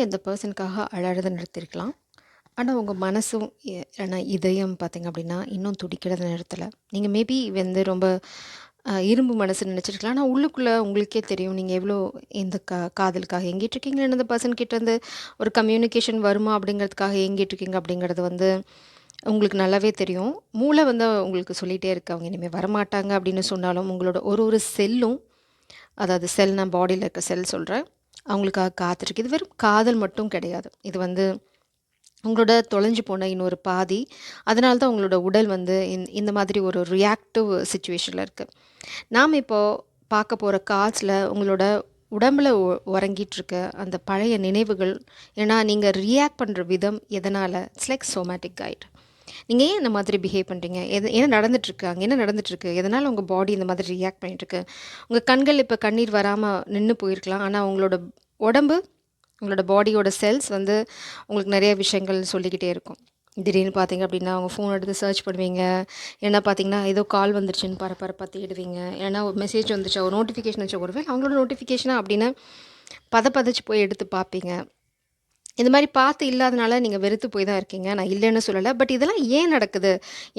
இந்த பெர்சனுக்காக அழறத நிறுத்தியிருக்கலாம். ஆனா, உங்க மனசும் இல்லன்னா இதயம் பார்த்தீங்க அப்படின்னா, இன்னும் துடிக்கிறத நிறுத்தல. நீங்க மேபி வந்து ரொம்ப இரும்பு மனசுன்னு நெனச்சிருக்கலாம். ஆனா, உள்ளுக்குள்ள உங்களுக்கே தெரியும். நீங்க எவ்வளோ இந்த காதலுக்காக ஏங்கிட்டுருக்கீங்க. இல்ல இந்த பெர்சன் கிட்டேருந்து ஒரு கம்யூனிகேஷன் வருமா அப்படிங்கிறதுக்காக ஏங்கிட்டுருக்கீங்க அப்படிங்கிறது வந்து உங்களுக்கு நல்லாவே தெரியும். மூளை வந்து உங்களுக்கு சொல்லிட்டே இருக்கு. அவங்க இனிமே வரமாட்டாங்க அப்படின்னு சொன்னாலும், உங்களோட ஒரு ஒரு செல்லும் அதாவது செல் நான் பாடியில இருக்க செல் சொல்றேன். அவங்களுக்காக காத்துட்ருக்கு. இது வெறும் காதல் மட்டும் கிடையாது. இது வந்து உங்களோட தொலைஞ்சு போன இன்னொரு பாதி. அதனால தான் உங்களோட உடல் வந்து இந்த மாதிரி ஒரு ரியாக்டிவ் சிச்சுவேஷன்ல இருக்கு. நாம இப்போ பார்க்க போற காட்ஸ்ல உங்களோட உடம்புல உறங்கிட்டுருக்க அந்த பழைய நினைவுகள், ஏன்னா நீங்க ரியாக்ட் பண்ற விதம் எதனால? It's like somatic guide. நீங்க ஏன் இந்த மாதிரி பிஹேவ் பண்றீங்க? என்ன நடந்துட்டுருக்கு? அங்க என்ன நடந்துட்டுருக்கு? எதனால உங்க பாடி இந்த மாதிரி ரியாக்ட் பண்ணிட்டுருக்கு? உங்க கண்கள் இப்ப கண்ணீர் வராம நின்னு போயிருக்கலாம். ஆனா உங்களோட உடம்பு, உங்களோட பாடியோட செல்ஸ் வந்து உங்களுக்கு நெறைய விஷயங்கள் சொல்லிக்கிட்டே இருக்கும். திடீர்னு பார்த்தீங்க அப்படின்னா, உங்க ஃபோன் எடுத்து சர்ச் பண்ணுவீங்க. இல்லைன்னா பார்த்தீங்கன்னா, ஏதோ கால் வந்துருச்சுன்னு பரபரப்பா தேடுவீங்க. இல்லைன்னா ஒரு மெசேஜ் வந்துச்சா, ஒரு நோட்டிஃபிகேஷன் வந்துச்சா, ஒருவேளை அவங்களோட நோட்டிஃபிகேஷனா அப்படின்னு பதச்சு போய் எடுத்து பார்ப்பீங்க. இந்த மாரி பார்த்து இல்லாதனால நீங்க வெறுத்து போய் தான் இருக்கீங்க. நான் இல்லன்னு சொல்லல. பட் இதெல்லாம் ஏன் நடக்குது?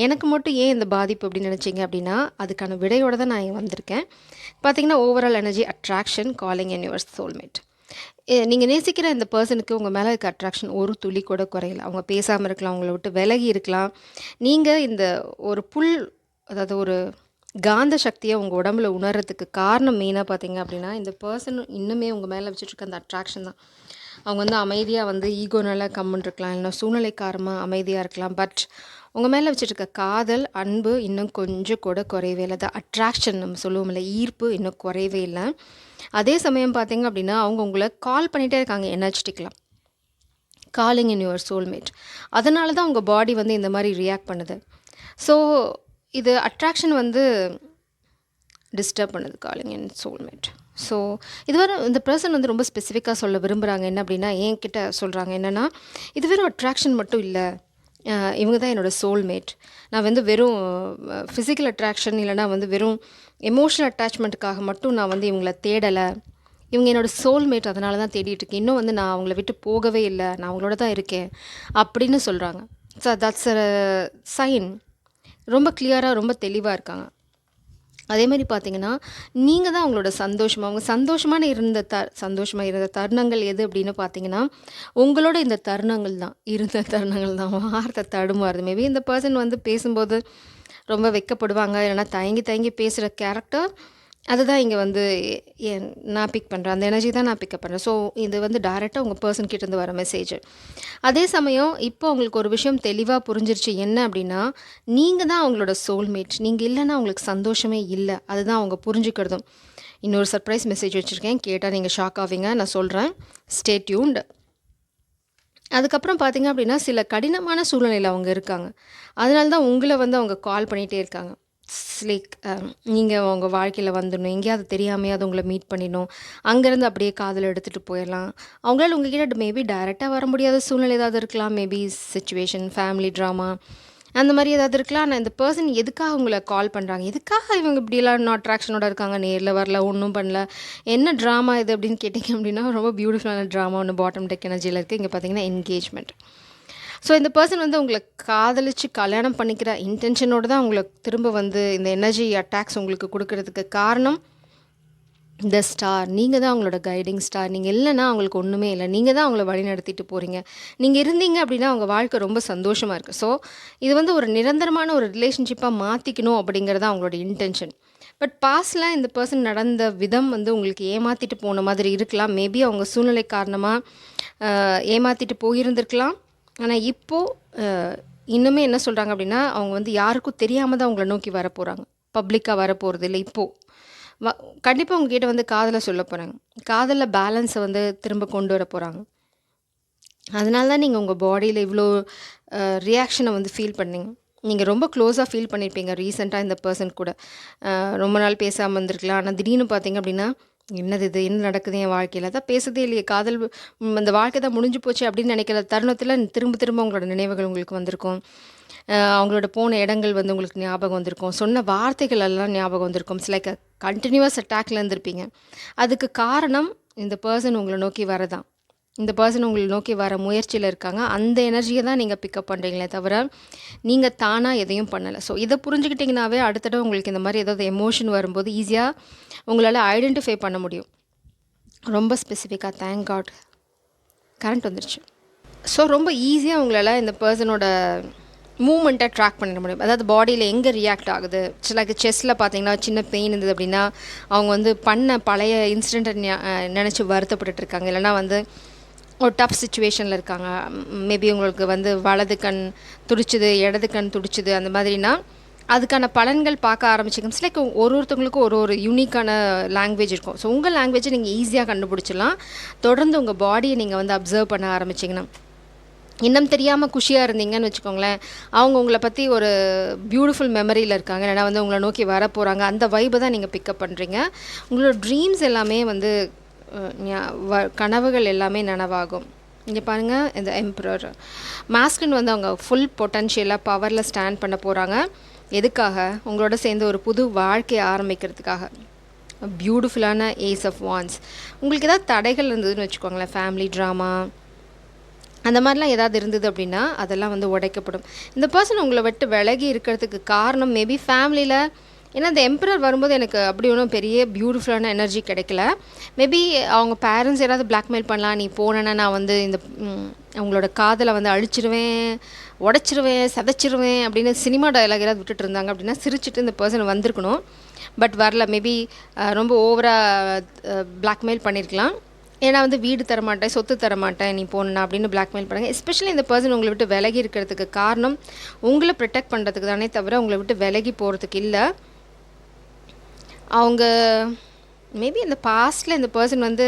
எனக்கு மட்டும் ஏன் இந்த பாதிப்பு அப்படின்னு நினைச்சீங்க அப்படின்னா, அதுக்கான விடையோட தான் நான் இங்க வந்திருக்கேன். பார்த்தீங்கன்னா, overall energy attraction calling in your soulmate. நீங்க நேசிக்கிற இந்த பெர்சனுக்கு உங்க மேல இருக்க அட்ராக்ஷன் ஒரு துளி கூட குறையல. அவங்க பேசாம இருக்கலாம், உங்கள விட்டு விலகி இருக்கலாம். நீங்க இந்த ஒரு அதாவது ஒரு காந்த சக்திய உங்க உடம்புல உணர்றதுக்கு காரணம் மெயினா பார்த்தீங்க அப்படின்னா, இந்த பெர்சன் இன்னுமே உங்க மேல வச்சுட்டு இருக்க அந்த அட்ராக்ஷன் தான். அவங்க வந்து அமைதியா வந்து ஈகோனால கம்முன்னு இருக்கலாம். இல்லைனா சூழ்நிலை காரணமா அமைதியா இருக்கலாம். பட் உங்க மேல வச்சுருக்க காதல், அன்பு இன்னும் கொஞ்சம் கூட குறையவே இல்ல. அட்ராக்ஷன் நம்ம சொல்லுவோம்ல, ஈர்ப்பு இன்னும் குறையவே இல்ல. அதே சமயம் பார்த்தீங்க அப்படின்னா, அவங்க உங்கள கால் பண்ணிட்டே இருக்காங்க எனர்ஜெட்டிக்லாம். Calling in your soulmate. அதனால தான் உங்க பாடி வந்து இந்த மாரி ரியாக்ட் பண்ணுது. ஸோ இது அட்ராக்ஷன் வந்து டிஸ்டர்ப் பண்ணுது காலிங் இன் சோல்மேட். ஸோ இதுவரை இந்த பெர்சன் வந்து ரொம்ப ஸ்பெசிஃபிக்காக சொல்ல விரும்புகிறாங்க. என்ன அப்படின்னா, என்கிட்ட சொல்கிறாங்க என்னென்னா, இது வெறும் அட்ராக்ஷன் மட்டும் இல்லை, இவங்க தான் என்னோடய சோல்மேட். நான் வந்து வெறும் ஃபிசிக்கல் அட்ராக்ஷன் இல்லைனா வந்து வெறும் எமோஷனல் அட்டாச்மெண்ட்டுக்காக மட்டும் நான் வந்து இவங்கள தேடலை. இவங்க என்னோடய சோல்மேட், அதனால தான் தேடிட்டுருக்கேன். இன்னும் வந்து நான் அவங்கள விட்டு போகவே இல்லை, நான் அவங்களோட தான் இருக்கேன் அப்படின்னு சொல்கிறாங்க. So that's a sign. ரொம்ப கிளியராக ரொம்ப தெளிவாக இருக்காங்க. அதே மாதிரி பார்த்தீங்கன்னா, நீங்க தான் அவங்களோட அவங்க சந்தோஷமா இருந்த தருணங்கள் எது அப்படின்னு பார்த்தீங்கன்னா, உங்களோட இந்த தருணங்கள் தான். இருந்த தருணங்கள் தான். வார்த்தை தடுமாறுது. மேபி இந்த பெர்சன் வந்து பேசும்போது ரொம்ப வெட்கப்படுவாங்க. இல்லைனா தயங்கி தயங்கி பேசுகிற கேரக்டர் அதுதான் இங்கே வந்து நான் பிக் பண்ணுறேன். அந்த எனர்ஜி தான் நான் பிக்கப் பண்ணுறேன். ஸோ இது வந்து டைரெக்டாக உங்கள் பெர்சன் கிட்டேருந்து வர மெசேஜ். அதே சமயம் இப்போ உங்களுக்கு ஒரு விஷயம் தெளிவாக புரிஞ்சிருச்சு. என்ன அப்படின்னா, நீங்கள் தான் அவங்களோட சோல்மேட். நீங்கள் இல்லைன்னா அவங்களுக்கு சந்தோஷமே இல்லை. அதுதான் அவங்க புரிஞ்சுக்கிறதும். இன்னொரு சர்ப்ரைஸ் மெசேஜ் வச்சுருக்கேன். கேட்டால் நீங்கள் ஷாக் ஆவீங்க. நான் சொல்கிறேன். Stay tuned. அதுக்கப்புறம் பார்த்தீங்க அப்படின்னா, சில கடினமான சூழ்நிலையில் அவங்க இருக்காங்க. அதனால தான் உங்களை வந்து அவங்க கால் பண்ணிகிட்டே இருக்காங்க. லைக் நீங்கள் உங்கள் வாழ்க்கையில் வந்துடணும், எங்கேயாவது தெரியாமையாவது உங்களை மீட் பண்ணிடணும், அங்கேருந்து அப்படியே காதல் எடுத்துகிட்டு போயிடலாம். அவங்களால உங்ககிட்ட மேபி டைரெக்டாக வர முடியாத சூழ்நிலை ஏதாவது இருக்கலாம். மேபி சிச்சுவேஷன், ஃபேமிலி ட்ராமா அந்த மாதிரி ஏதாவது இருக்கலாம். ஆனால் இந்த பர்சன் எதுக்காக உங்களை கால் பண்ணுறாங்க, எதுக்காக இவங்க இப்படியெல்லாம் இன்னும் அட்ராக்ஷனோட இருக்காங்க, நேரில் வரல, ஒன்றும் பண்ணல, என்ன ட்ராமா இது அப்படின்னு கேட்டிங்க அப்படின்னா, ரொம்ப பியூட்டிஃபுல்லான ட்ராமா ஒன்று பாட்டம் டெக் எனர்ஜியில் இருக்குது. இங்கே பார்த்தீங்கன்னா என்கேஜ்மெண்ட். ஸோ இந்த பர்சன் வந்து உங்களை காதலிச்சு கல்யாணம் பண்ணிக்கிற இன்டென்ஷனோடு தான் உங்களை திரும்ப வந்து இந்த எனர்ஜி அட்டாக்ஸ் உங்களுக்கு கொடுக்கறதுக்கு காரணம் இந்த ஸ்டார். நீங்கள் தான் அவங்களோட கைடிங் ஸ்டார். நீங்கள் இல்லைன்னா அவங்களுக்கு ஒன்றுமே இல்லை. நீங்கள் தான் அவங்கள வழி நடத்திட்டு போகிறீங்க. நீங்கள் இருந்தீங்க அப்படின்னா அவங்க வாழ்க்கை ரொம்ப சந்தோஷமாக இருக்குது. ஸோ இது வந்து ஒரு நிரந்தரமான ஒரு ரிலேஷன்ஷிப்பாக மாற்றிக்கணும் அப்படிங்கிறது அவங்களோட இன்டென்ஷன். பட் பாஸ்டில் இந்த பர்சன் நடந்த விதம் வந்து உங்களுக்கு ஏமாற்றிட்டு போன மாதிரி இருக்கலாம். மேபி அவங்க சூழ்நிலை காரணமாக ஏமாற்றிட்டு போயிருந்திருக்கலாம். ஆனால் இப்போது இன்னுமே என்ன சொல்கிறாங்க அப்படின்னா, அவங்க வந்து யாருக்கும் தெரியாமல் தான் அவங்கள நோக்கி வரப்போகிறாங்க. பப்ளிக்காக வரப்போகிறது இல்லை. இப்போது கண்டிப்பாக உங்ககிட்ட வந்து காதலை சொல்ல போகிறாங்க. காதலில் பேலன்ஸை வந்து திரும்ப கொண்டு வர போகிறாங்க. அதனால தான் நீங்கள் உங்கள் பாடியில் இவ்வளோ ரியாக்ஷனை வந்து ஃபீல் பண்ணீங்க. நீங்கள் ரொம்ப க்ளோஸாக ஃபீல் பண்ணியிருப்பீங்க ரீசெண்டாக இந்த பர்சன் கூட. ரொம்ப நாள் பேசாமல் இருந்திருக்கலாம். ஆனால் திடீர்னு பார்த்தீங்க அப்படின்னா, என்னது இது, என்ன நடக்குது என் வாழ்க்கையில், அதான் பேசுதே இல்லையே, காதல் அந்த வாழ்க்கை தான் முடிஞ்சு போச்சு அப்படின்னு நினைக்கிற தருணத்தில் திரும்ப திரும்ப உங்களோட நினைவுகள் உங்களுக்கு வந்திருக்கும். அவங்களோட போன இடங்கள் வந்து உங்களுக்கு ஞாபகம் வந்திருக்கும். சொன்ன வார்த்தைகள் எல்லாம் ஞாபகம் வந்திருக்கும். இட்ஸ் லைக் கண்டினியூவஸ் அட்டாக்ல இருந்திருப்பீங்க. அதுக்கு காரணம் இந்த பர்சன் உங்களை நோக்கி வரதான். இந்த பர்சன் உங்களை நோக்கி வர முயற்சியில் இருக்காங்க. அந்த எனர்ஜியை தான் நீங்கள் பிக்கப் பண்ணுறீங்களே தவிர நீங்கள் தானாக எதையும் பண்ணலை. ஸோ இதை புரிஞ்சுக்கிட்டிங்கனாவே அடுத்த தடவை உங்களுக்கு இந்த மாதிரி ஏதாவது எமோஷன் வரும்போது ஈஸியாக உங்களால் ஐடென்டிஃபை பண்ண முடியும். ரொம்ப ஸ்பெசிஃபிக்காக தேங்க் காட் கரண்ட் வந்துருச்சு. ஸோ ரொம்ப ஈஸியாக உங்களால் இந்த பர்சனோட மூமெண்ட்டை ட்ராக் பண்ணிட முடியும். அதாவது பாடியில் எங்கே ரியாக்ட் ஆகுது. லைக் செஸ்ட்டில் பார்த்தீங்கன்னா சின்ன பெயின் இருந்தது அப்படின்னா அவங்க வந்து பண்ண பழைய இன்சிடெண்ட்டை நினச்சி வருத்தப்பட்டுருக்காங்க. இல்லைனா வந்து ஒரு டஃப் சுச்சுவேஷனில் இருக்காங்க. மேபி உங்களுக்கு வந்து வலது கண் துடிச்சுது, இடது கண் துடிச்சுது, அந்த மாதிரினா அதுக்கான பலன்கள் பார்க்க ஆரம்பிச்சிங்க. இட்ஸ் லைக் ஒருத்தவங்களுக்கும் ஒரு யூனிக்கான லாங்குவேஜ் இருக்கும். ஸோ உங்கள் லாங்குவேஜை நீங்கள் ஈஸியாக கண்டுபிடிச்சிடலாம். தொடர்ந்து உங்கள் பாடியை நீங்கள் வந்து அப்சர்வ் பண்ண ஆரம்பிச்சிங்கன்னா. இன்னும் தெரியாமல் குஷியாக இருந்தீங்கன்னு வச்சுக்கோங்களேன், அவங்க உங்களை பற்றி ஒரு பியூட்டிஃபுல் மெமரியில் இருக்காங்க, இல்லைனா வந்து உங்களை நோக்கி வர போகிறாங்க. அந்த வைபை தான் நீங்கள் பிக்கப் பண்ணுறீங்க. உங்களோட ட்ரீம்ஸ் எல்லாமே வந்து கனவுகள் எல்லாமே நனவாகும். இங்கே பாருங்கள், இந்த எம்பரர் மாஸ்குலின் வந்து அவங்க ஃபுல் பொட்டன்ஷியலாக பவரில் ஸ்டாண்ட் பண்ண போகிறாங்க. எதுக்காக? உங்களோட சேர்ந்து ஒரு புது வாழ்க்கையை ஆரம்பிக்கிறதுக்காக. பியூட்டிஃபுல்லான ஏஸ் ஆஃப் வான்ஸ். உங்களுக்கு ஏதாவது தடைகள் இருந்ததுன்னு வச்சுக்கோங்களேன், ஃபேமிலி ட்ராமா அந்த மாதிரிலாம் ஏதாவது இருந்தது அப்படின்னா அதெல்லாம் வந்து உடைக்கப்படும். இந்த பர்சன் உங்களை விட்டு விலகி இருக்கிறதுக்கு காரணம் மேபி ஃபேமிலியில். ஏன்னா இந்த எம்பரர் வரும்போது எனக்கு அப்படி ஒன்றும் பெரிய பியூட்டிஃபுல்லான எனர்ஜி கிடைக்கல. மேபி அவங்க பேரண்ட்ஸ் யாராவது பிளாக்மெயில் பண்ணலாம், நீ போனேன்னா நான் வந்து இந்த அவங்களோட காதலை வந்து அழிச்சிருவேன், உடச்சிருவேன், சதைச்சிருவேன் அப்படின்னு சினிமா டயலாக் ஏதாவது விட்டுட்டு இருந்தாங்க அப்படின்னா சிரிச்சிட்டு இந்த பர்சன் வந்திருக்கணும். பட் வரல. மேபி ரொம்ப ஓவராக பிளாக்மெயில் பண்ணியிருக்கலாம். ஏன்னா வந்து வீடு தரமாட்டேன், சொத்து தரமாட்டேன், நீ போனா அப்படின்னு பிளாக்மெயில் பண்ணுங்க. எஸ்பெஷலி இந்த பர்சன் உங்களை விட்டு விலகி இருக்கிறதுக்கு காரணம் உங்களை ப்ரொடெக்ட் பண்ணுறதுக்கு தானே தவிர உங்களை விட்டு விலகி போகிறதுக்கு இல்லை. அவங்க மேபி இந்த பாஸ்டில் இந்த பர்சன் வந்து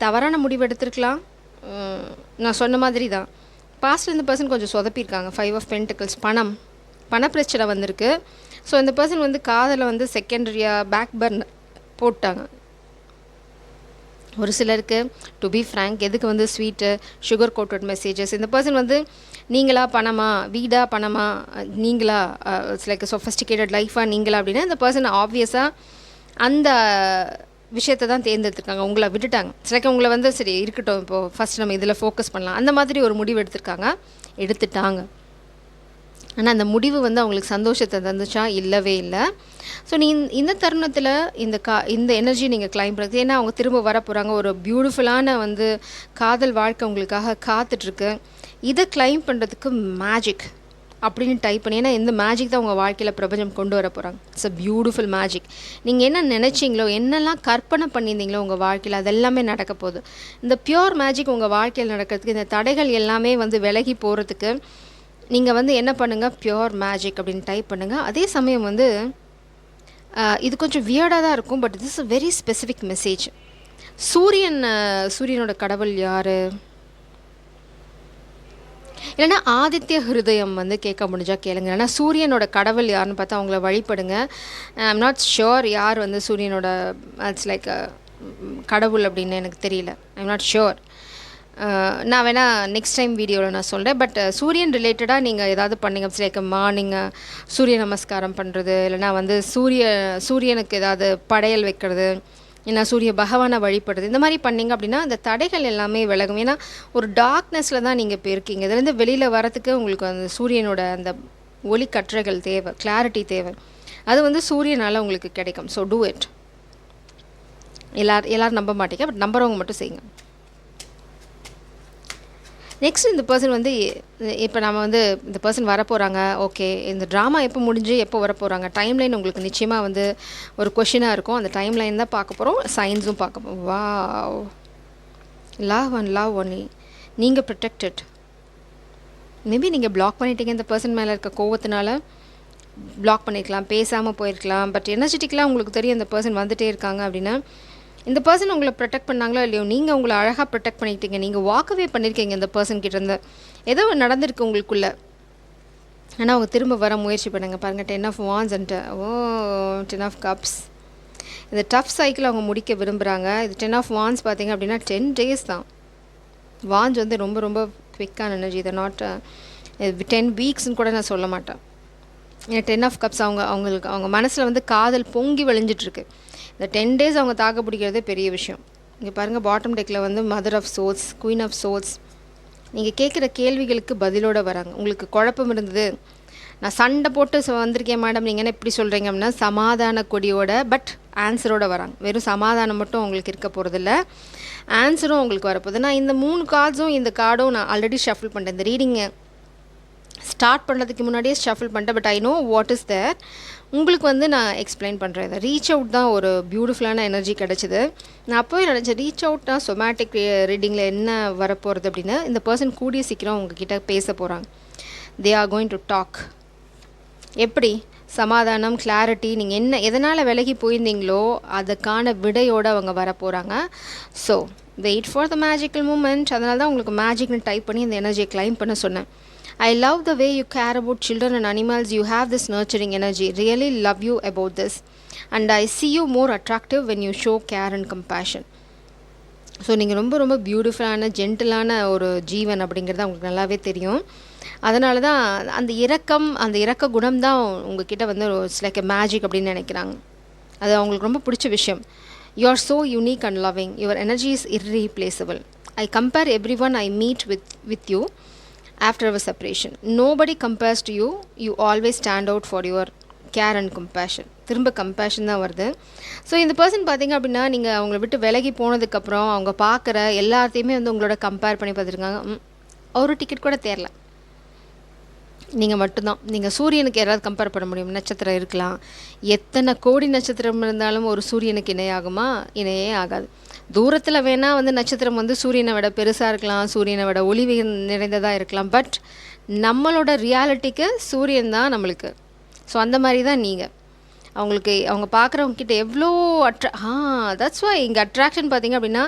தவறான முடிவு எடுத்திருக்கலாம். நான் சொன்ன மாதிரி தான் பாஸ்டில் இந்த பர்சன் கொஞ்சம் சொதப்பியிருக்காங்க. 5 ஆஃப் பென்டிகல்ஸ் பணப்பிரச்சனை வந்திருக்கு. ஸோ இந்த பர்சன் வந்து காதலை வந்து செகண்டரியாக பேக் பர்னர் போட்டாங்க. ஒரு சிலருக்கு டு பி ஃப்ரேங்க் எதுக்கு வந்து ஸ்வீட்டு சுகர் கோட்டட் மெசேஜஸ். இந்த பர்சன் வந்து நீங்களா பணமா, வீடா பணமா, நீங்களா இட்ஸ் லைக் சொஃபஸ்டிகேட்டட் லைஃபாக நீங்களா அப்படின்னா இந்த பர்சன் ஆப்வியஸாக அந்த விஷயத்தை தான் தேர்ந்தெடுத்துருக்காங்க. உங்களை விட்டுட்டாங்க. இட்ஸ் லைக் உங்களை வந்து சரி இருக்கட்டும், இப்போது ஃபஸ்ட் நம்ம இதில் ஃபோக்கஸ் பண்ணலாம், அந்த மாதிரி ஒரு முடிவு எடுத்துட்டாங்க. ஆனால் அந்த முடிவு வந்து அவங்களுக்கு சந்தோஷத்தை தந்துச்சா? இல்லவே இல்லை. ஸோ இந்த தருணத்தில் இந்த எனர்ஜி நீங்கள் கிளைம் பண்ணுறது. ஏன்னா அவங்க திரும்ப வர போகிறாங்க. ஒரு பியூட்டிஃபுல்லான வந்து காதல் வாழ்க்கை உங்களுக்காக காத்துட்ருக்கு. இதை கிளைம் பண்ணுறதுக்கு மேஜிக் அப்படின்னு டைப் பண்ணி, ஏன்னா இந்த மேஜிக் தான் உங்கள் வாழ்க்கையில் பிரபஞ்சம் கொண்டு வர போகிறாங்க. It's a beautiful magic. நீங்கள் என்ன நினச்சிங்களோ, என்னெல்லாம் கற்பனை பண்ணியிருந்தீங்களோ உங்கள் வாழ்க்கையில் அதெல்லாமே நடக்க போகுது. இந்த பியோர் மேஜிக் உங்கள் வாழ்க்கையில் நடக்கிறதுக்கு, இந்த தடைகள் எல்லாமே வந்து விலகி போகிறதுக்கு நீங்கள் வந்து என்ன பண்ணுங்கள், பியோர் மேஜிக் அப்படின்னு டைப் பண்ணுங்கள். அதே சமயம் வந்து இது கொஞ்சம் வியர்டாக தான் இருக்கும், but this is a very specific message. சூரியனோட கடவுள் யார்? இல்லைனா ஆதித்ய ஹிருதயம் வந்து கேட்க முடிஞ்சால் கேளுங்க. இல்லைனா சூரியனோட கடவுள் யாருன்னு பார்த்தா அவங்கள வழிபடுங்க. ஐம் நாட் ஷுர் யார் வந்து சூரியனோட இட்ஸ் லைக் கடவுள் அப்படின்னு எனக்கு தெரியல. I'm not sure. நான் வேணால் நெக்ஸ்ட் டைம் வீடியோவில் நான் சொல்கிறேன். பட் சூரியன் ரிலேட்டடாக நீங்கள் ஏதாவது பண்ணிங்க, லைக் மார்னிங் சூரிய நமஸ்காரம் பண்ணுறது, இல்லைனா வந்து சூரியனுக்கு ஏதாவது படையல் வைக்கிறது, இல்லைனா சூரிய பகவானை வழிபடுறது, இந்த மாதிரி பண்ணிங்க அப்படின்னா அந்த தடைகள் எல்லாமே விலகும். ஏன்னா ஒரு டார்க்னஸில் தான் நீங்கள் இப்போ இருக்கீங்க. இதுலேருந்து வெளியில் வரத்துக்கு உங்களுக்கு அந்த சூரியனோட அந்த ஒளி கற்றைகள் தேவை, கிளாரிட்டி தேவை. அது வந்து சூரியனால் உங்களுக்கு கிடைக்கும். So do it. எல்லோரும் நம்ப மாட்டீங்க, பட் நம்புறவங்க மட்டும் செய்யுங்க. நெக்ஸ்ட் இந்த பர்சன் வந்து இப்போ நம்ம வந்து இந்த பர்சன் வரப்போகிறாங்க. ஓகே, இந்த ட்ராமா எப்போ முடிஞ்சு எப்போ வரப்போகிறாங்க, டைம்லைன் உங்களுக்கு நிச்சயமாக வந்து ஒரு கொஷினாக இருக்கும். அந்த டைம்லைன் தான் பார்க்க போகிறோம், சயின்ஸும் பார்க்க போகிறோம். Wow, love only. நீங்கள் ப்ரொடெக்டட். மேபி நீங்கள் பிளாக் பண்ணிட்டீங்க, இந்த பர்சன் மேலே இருக்க கோவத்தினால பிளாக் பண்ணியிருக்கலாம், பேசாமல் போயிருக்கலாம். பட் எனர்ஜெட்டிக்கலாக உங்களுக்கு தெரியும் இந்த பர்சன் வந்துகிட்டே இருக்காங்க அப்படின்னா இந்த பர்சன் உங்களை ப்ரொடெக்ட் பண்ணாங்களோ இல்லையோ, நீங்கள் உங்களை அழகாக ப்ரொடெக்ட் பண்ணிக்கிட்டீங்க. நீங்கள் வாக்கவே பண்ணியிருக்கீங்க இந்த பர்சன் கிட்டேருந்து. ஏதோ நடந்திருக்கு உங்களுக்குள்ளே, ஆனால் அவங்க திரும்ப வர முயற்சி பண்ணுங்க. பாருங்கள், 10 of wands and 10 of cups. இந்த டஃப் சைக்கிள் அவங்க முடிக்க விரும்புகிறாங்க. இது 10 ஆஃப் வான்ஸ் பார்த்திங்க அப்படின்னா 10 days தான். வான்ஸ் வந்து ரொம்ப ரொம்ப குவிக்கான எனர்ஜி. இதை நாட் 10 வீக்ஸ்ன்னு கூட நான் சொல்ல மாட்டேன். ஏன்னா 10 ஆஃப் கப்ஸ் அவங்க மனசில் வந்து காதல் பொங்கி வழிஞ்சிட்ருக்கு. இந்த 10 days அவங்க தாக்கு பிடிக்கிறதே பெரிய விஷயம். இங்கே பாருங்கள், பாட்டம் டெக்கில் வந்து mother of souls, queen of souls. நீங்கள் கேட்குற கேள்விகளுக்கு பதிலோடு வராங்க. உங்களுக்கு குழப்பம் இருந்தது, நான் சண்டை போட்டு வந்திருக்கேன் மேடம், நீங்கள் என்ன இப்படி சொல்கிறீங்க அப்படின்னா சமாதான கொடியோட பட் ஆன்சரோட வராங்க. வெறும் சமாதானம் மட்டும் உங்களுக்கு இருக்க போகிறதில்ல, ஆன்சரும் உங்களுக்கு வரப்போகுது. நான் இந்த 3 கார்ட்ஸும் இந்த கார்டும் நான் ஆல்ரெடி ஷஃபிள் பண்ணிட்டேன். இந்த ரீடிங்கை ஸ்டார்ட் பண்ணுறதுக்கு முன்னாடியே ஷஃபிள் பண்ணிட்டேன். But I know what is there. உங்களுக்கு வந்து நான் எக்ஸ்பிளைன் பண்ணுறேன். இதை ரீச் அவுட் தான் ஒரு பியூட்டிஃபுல்லான எனர்ஜி கிடச்சிது. நான் அப்போவே நினச்சேன், ரீச் அவுட்னா சொமேட்டிக் ரீடிங்கில் என்ன வரப்போகிறது அப்படின்னு. இந்த பர்சன் கூடிய சீக்கிரம் உங்ககிட்ட பேச போகிறாங்க. They are going to talk. எப்படி சமாதானம், கிளாரிட்டி, நீங்கள் என்ன எதனால் விலகி போயிருந்தீங்களோ அதுக்கான விடையோடு அவங்க வர போகிறாங்க. So wait for the magical moment. அதனால தான் உங்களுக்கு மேஜிக்னு டைப் பண்ணி இந்த எனர்ஜியை கிளைம் பண்ண சொன்னேன். I love the way you care about children and animals. You have this nurturing energy. Really love you about this. And I see you more attractive when you show care and compassion. So நீங்கள் ரொம்ப ரொம்ப பியூட்டிஃபுல்லான ஜென்டிலான ஒரு ஜீவன் அப்படிங்கிறது அவங்களுக்கு நல்லாவே தெரியும். அதனால தான் அந்த இரக்க குணம் தான் உங்ககிட்ட வந்து இட்ஸ் லைக் எ மேஜிக் அப்படின்னு நினைக்கிறாங்க. அது அவங்களுக்கு ரொம்ப பிடிச்ச விஷயம். You are so unique and loving. Your energy is irreplaceable. I compare everyone I meet with you after our separation. Nobody compares to you. You always stand out for your care and compassion. திரும்ப compassion தான் வருது. So இந்த person பார்த்திங்க அப்படின்னா, நீங்கள் அவங்கள விட்டு விலகி போனதுக்கப்புறம் அவங்க பார்க்குற எல்லாத்தையுமே வந்து உங்களோட கம்பேர் பண்ணி பார்த்துருக்காங்க. ஒரு டிக்கெட் கூட தேரல, நீங்கள் மட்டும்தான். நீங்கள் சூரியனுக்கு யாராவது கம்பேர் பண்ண முடியும்? நட்சத்திரம் இருக்கலாம், எத்தனை கோடி நட்சத்திரம் இருந்தாலும் ஒரு சூரியனுக்கு இணையாகுமா? இணையே ஆகாது. தூரத்தில் வேணால் வந்து நட்சத்திரம் வந்து சூரியனை விட பெருசாக இருக்கலாம், சூரியனை விட ஒளி நிறைந்ததாக இருக்கலாம். பட் நம்மளோட ரியாலிட்டிக்கு சூரியன் தான் நம்மளுக்கு. ஸோ அந்த மாதிரி தான் நீங்கள் அவங்க பார்க்குறவங்க கிட்ட எவ்வளோ தட்ஸ் வை இங்கே அட்ராக்ஷன் பார்த்திங்க அப்படின்னா,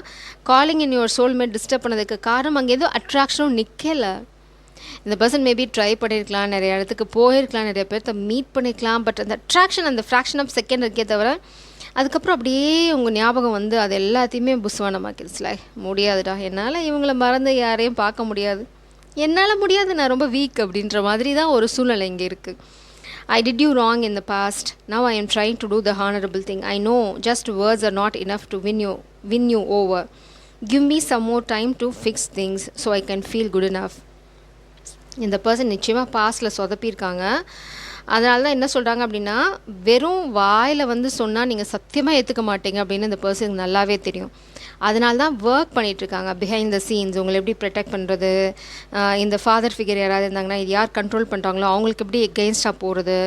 calling in your soulmate disturb பண்ணதுக்கு காரணம் அங்கே எதுவும் அட்ராக்ஷனும் நிற்கலை. இந்த பர்சன் மேபி ட்ரை பண்ணியிருக்கலாம், நிறைய இடத்துக்கு போயிருக்கலாம், நிறைய பேர்த்த மீட் பண்ணியிருக்கலாம். பட் அந்த அட்ராக்ஷன் அந்த ஃப்ராக்ஷன் ஆஃப் செகண்ட் இருக்கே தவிர அதுக்கப்புறம் அப்படியே உங்கள் ஞாபகம் வந்து அது எல்லாத்தையுமே புஸ்வானமாக்கிடுச்சுல. முடியாதுடா, என்னால் இவங்கள மறந்து யாரையும் பார்க்க முடியாது, என்னால் முடியாது, நான் ரொம்ப வீக் அப்படின்ற மாதிரி தான் ஒரு சூழ்நிலை இங்கே இருக்குது. I did you wrong in the past. Now I am trying to do the honorable thing. I know just words are not enough to win you over. Give me some more time to fix things so I can feel good enough. இந்த person நிச்சயமாக பாஸ்டில் சொதப்பியிருக்காங்க. அதனால தான் என்ன சொல்கிறாங்க அப்படின்னா, வெறும் வாயில் வந்து சொன்னால் நீங்கள் சத்தியமாக ஏற்றுக்க மாட்டீங்க அப்படின்னு இந்த பர்சனுக்கு நல்லாவே தெரியும். அதனால தான் ஒர்க் பண்ணிகிட்ருக்காங்க பிஹைண்ட் த சீன்ஸ். உங்களை எப்படி ப்ரொடெக்ட் பண்ணுறது, இந்த ஃபாதர் ஃபிகர் யாராவது இருந்தாங்கன்னா இது யார் கண்ட்ரோல் பண்ணுறாங்களோ அவங்களுக்கு எப்படி எகெயின்ஸ்டாக போகிறது,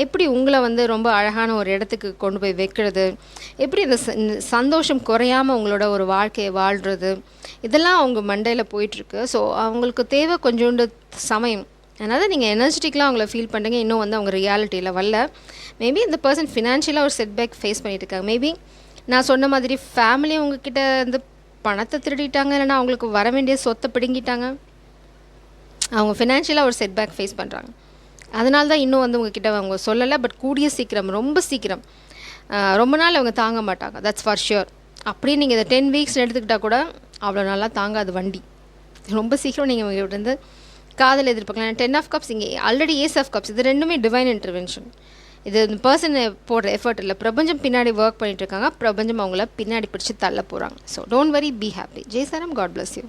எப்படி உங்களை வந்து ரொம்ப அழகான ஒரு இடத்துக்கு கொண்டு போய் வைக்கிறது, எப்படி இந்த சந்தோஷம் குறையாமல் உங்களோட ஒரு வாழ்க்கையை வாழ்கிறது, இதெல்லாம் அவங்க மண்டையில் போயிட்டுருக்கு. ஸோ அவங்களுக்கு தேவை கொஞ்சோண்டு சமயம். அதனால் நீங்கள் எனர்ஜெட்டிக்கலாக அவங்கள ஃபீல் பண்ணுறீங்க. இன்னும் வந்து அவங்க ரியாலிட்டியில் வரல. மேபி இந்த பர்சன் ஃபினான்ஷியலாக ஒரு செட்பேக் ஃபேஸ் பண்ணிகிட்டு இருக்காங்க. மேபி நான் சொன்ன மாதிரி ஃபேமிலி உங்ககிட்ட இந்த பணத்தை திருடிட்டாங்க, இல்லைனா அவங்களுக்கு வர வேண்டிய சொத்தை பிடுங்கிட்டாங்க. அவங்க ஃபினான்ஷியலாக ஒரு செட்பேக் ஃபேஸ் பண்ணுறாங்க. அதனால தான் இன்னும் வந்து உங்ககிட்ட அவங்க சொல்லலை. பட் கூடிய சீக்கிரம், ரொம்ப சீக்கிரம், ரொம்ப நாள் அவங்க தாங்க மாட்டாங்க, தட்ஸ் ஃபார் ஷியோர். அப்படியே நீங்கள் இதை 10 வீக்ஸ் எடுத்துக்கிட்டால் கூட அவ்வளோ நல்லா தாங்காது வண்டி. ரொம்ப சீக்கிரம் நீங்கள் உங்கள்கிட்ட இருந்து காதல் எதிர்பார்க்கலாம். 10 ஆஃப் கப்ஸ், இங்கே ஆல்ரெடி ஏஸ் ஆஃப் கப்ஸ். இது ரெண்டுமே டிவைன் இன்டர்வென்ஷன். இது பர்சன் போடுற எஃபர்ட் இல்லை. பிரபஞ்சம் பின்னாடி ஒர்க் பண்ணிகிட்ருக்காங்க. பிரபஞ்சம் அவங்கள பின்னாடி பிடிச்சி தள்ள போகிறாங்க. So don't worry, be happy. Jai சாரம், காட் பிளஸ் யூ.